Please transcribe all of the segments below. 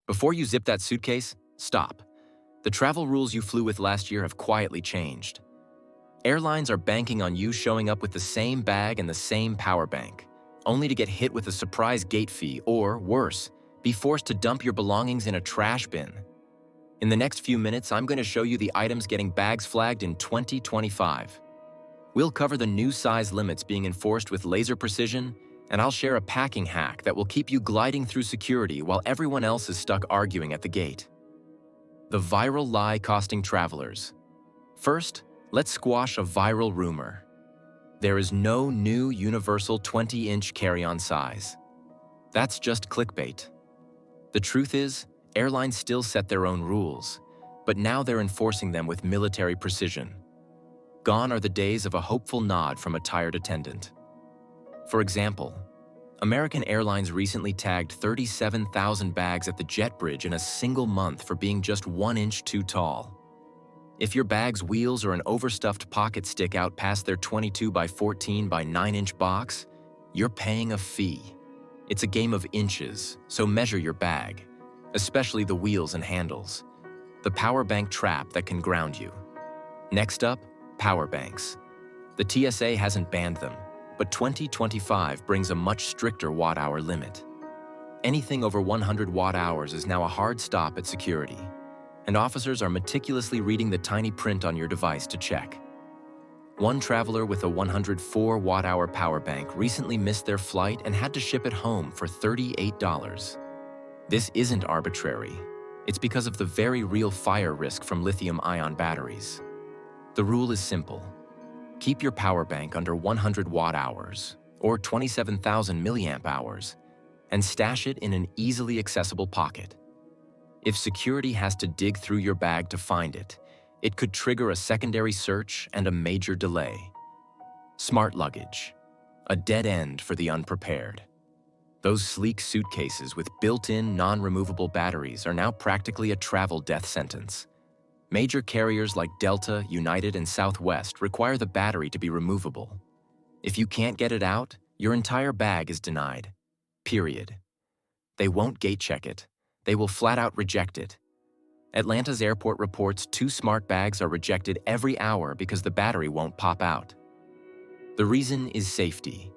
Before you zip that suitcase, stop. The travel rules you flew with last year have quietly changed. Airlines are banking on you showing up with the same bag and the same power bank, only to get hit with a surprise gate fee or, worse, be forced to dump your belongings in a trash bin. In the next few minutes, I'm going to show you the items getting bags flagged in 2025. We'll cover the new size limits being enforced with laser precision, and I'll share a packing hack that will keep you gliding through security while everyone else is stuck arguing at the gate. The viral lie costing travelers. First, let's squash a viral rumor. There is no new universal 20-inch carry-on size. That's just clickbait. The truth is, airlines still set their own rules, but now they're enforcing them with military precision. Gone are the days of a hopeful nod from a tired attendant. For example, American Airlines recently tagged 37,000 bags at the jet bridge in a single month for being just 1 inch too tall. If your bag's wheels or an overstuffed pocket stick out past their 22 by 14 by 9-inch box, you're paying a fee. It's a game of inches, so measure your bag, especially the wheels and handles. The power bank trap that can ground you. Next up, power banks. The TSA hasn't banned them, but 2025 brings a much stricter watt-hour limit. Anything over 100 watt-hours is now a hard stop at security, and officers are meticulously reading the tiny print on your device to check. One traveler with a 104 watt-hour power bank recently missed their flight and had to ship it home for $38. This isn't arbitrary. It's because of the very real fire risk from lithium-ion batteries. The rule is simple. Keep your power bank under 100 watt-hours, or 27,000 milliamp hours, and stash it in an easily accessible pocket. If security has to dig through your bag to find it, it could trigger a secondary search and a major delay. Smart luggage, a dead end for the unprepared. Those sleek suitcases with built-in, non-removable batteries are now practically a travel death sentence. Major carriers like Delta, United, and Southwest require the battery to be removable. If you can't get it out, your entire bag is denied. Period. They won't gate check it. They will flat out reject it. Atlanta's airport reports 2 smart bags are rejected every hour because the battery won't pop out. The reason is safety.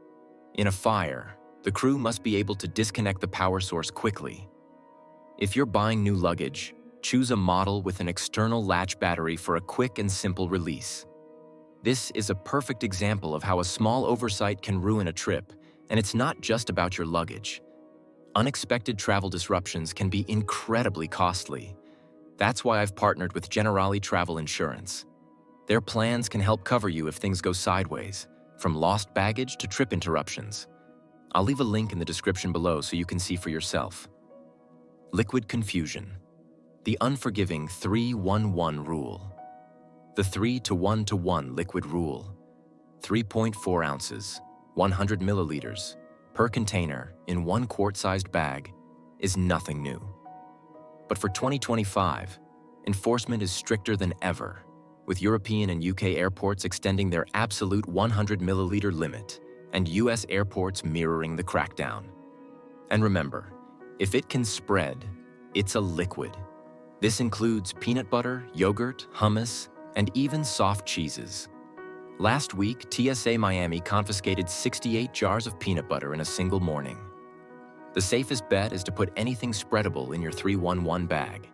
In a fire, the crew must be able to disconnect the power source quickly. If you're buying new luggage, choose a model with an external latch battery for a quick and simple release. This is a perfect example of how a small oversight can ruin a trip, and it's not just about your luggage. Unexpected travel disruptions can be incredibly costly. That's why I've partnered with Generali Travel Insurance. Their plans can help cover you if things go sideways, from lost baggage to trip interruptions. I'll leave a link in the description below so you can see for yourself. Liquid confusion. The unforgiving 3-1-1 rule. The 3-to-1-to-1 liquid rule. 3.4 ounces, 100 milliliters, per container in 1 quart-sized bag is nothing new. But for 2025, enforcement is stricter than ever, with European and UK airports extending their absolute 100 milliliter limit and US airports mirroring the crackdown. And remember, if it can spread, it's a liquid. This includes peanut butter, yogurt, hummus, and even soft cheeses. Last week, TSA Miami confiscated 68 jars of peanut butter in a single morning. The safest bet is to put anything spreadable in your 3-1-1 bag.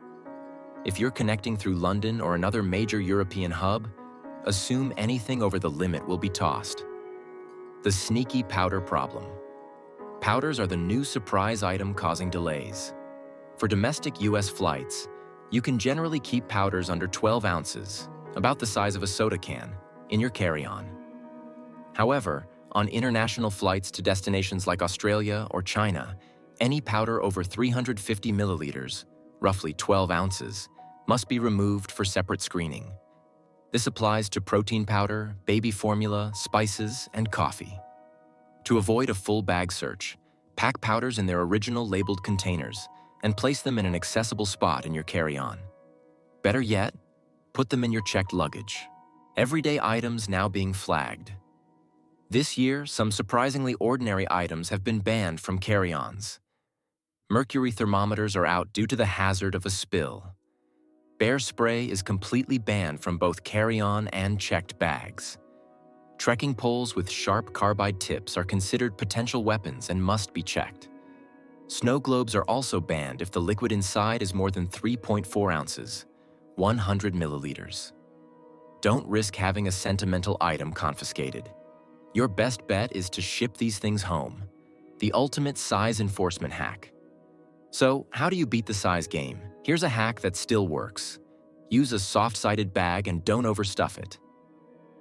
If you're connecting through London or another major European hub, assume anything over the limit will be tossed. The sneaky powder problem. Powders are the new surprise item causing delays. For domestic US flights, you can generally keep powders under 12 ounces, about the size of a soda can, in your carry-on. However, on international flights to destinations like Australia or China, any powder over 350 milliliters, roughly 12 ounces, must be removed for separate screening. This applies to protein powder, baby formula, spices, and coffee. To avoid a full bag search, pack powders in their original labeled containers and place them in an accessible spot in your carry-on. Better yet, put them in your checked luggage. Everyday items now being flagged. This year, some surprisingly ordinary items have been banned from carry-ons. Mercury thermometers are out due to the hazard of a spill. Bear spray is completely banned from both carry-on and checked bags. Trekking poles with sharp carbide tips are considered potential weapons and must be checked. Snow globes are also banned if the liquid inside is more than 3.4 ounces, 100 milliliters. Don't risk having a sentimental item confiscated. Your best bet is to ship these things home, the ultimate size enforcement hack. So, how do you beat the size game? Here's a hack that still works. Use a soft-sided bag and don't overstuff it.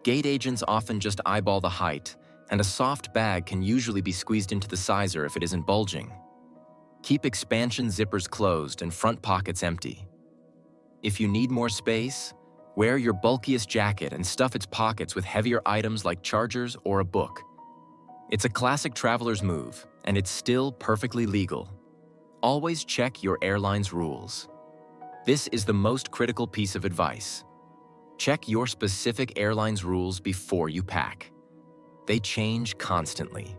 Gate agents often just eyeball the height, and a soft bag can usually be squeezed into the sizer if it isn't bulging. Keep expansion zippers closed and front pockets empty. If you need more space, wear your bulkiest jacket and stuff its pockets with heavier items like chargers or a book. It's a classic traveler's move, and it's still perfectly legal. Always check your airline's rules. This is the most critical piece of advice. Check your specific airline's rules before you pack. They change constantly.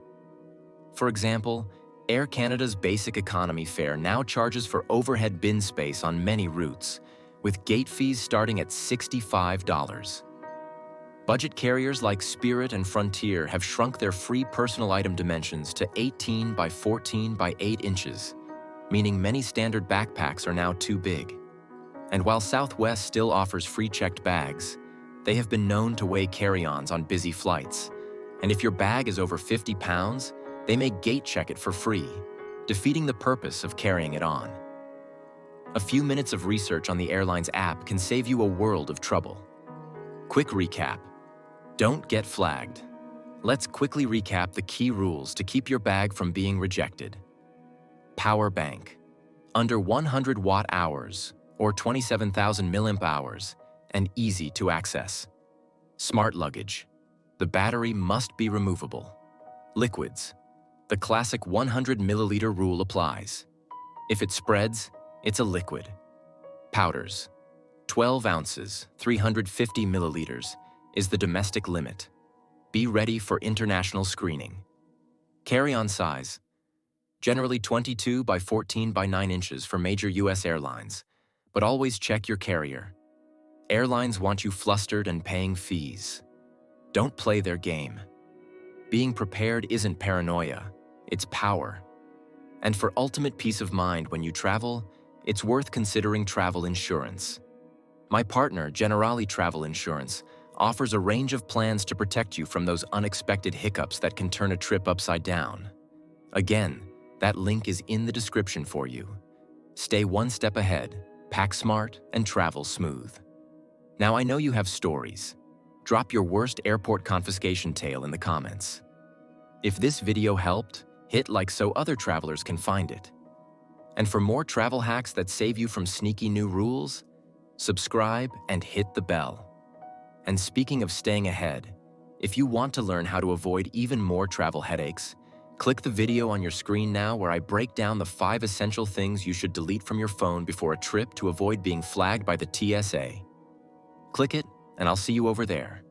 For example, Air Canada's basic economy fare now charges for overhead bin space on many routes, with gate fees starting at $65. Budget carriers like Spirit and Frontier have shrunk their free personal item dimensions to 18 by 14 by 8 inches, meaning many standard backpacks are now too big. And while Southwest still offers free checked bags, they have been known to weigh carry-ons on busy flights. And if your bag is over 50 pounds, they may gate check it for free, defeating the purpose of carrying it on. A few minutes of research on the airline's app can save you a world of trouble. Quick recap. Don't get flagged. Let's quickly recap the key rules to keep your bag from being rejected. Power bank. Under 100 watt-hours, or 27,000 milliamp hours, and easy to access. Smart luggage. The battery must be removable. Liquids. The classic 100 milliliter rule applies. If it spreads, it's a liquid. Powders. 12 ounces, 350 milliliters, is the domestic limit. Be ready for international screening. Carry-on size. Generally 22 by 14 by 9 inches for major US airlines, but always check your carrier. Airlines want you flustered and paying fees. Don't play their game. Being prepared isn't paranoia, it's power. And for ultimate peace of mind when you travel, it's worth considering travel insurance. My partner, Generali Travel Insurance, offers a range of plans to protect you from those unexpected hiccups that can turn a trip upside down. Again, that link is in the description for you. Stay one step ahead, pack smart, and travel smooth. Now I know you have stories. Drop your worst airport confiscation tale in the comments. If this video helped, hit like so other travelers can find it. And for more travel hacks that save you from sneaky new rules, subscribe and hit the bell. And speaking of staying ahead, if you want to learn how to avoid even more travel headaches, click the video on your screen now where I break down the 5 essential things you should delete from your phone before a trip to avoid being flagged by the TSA. Click it, and I'll see you over there.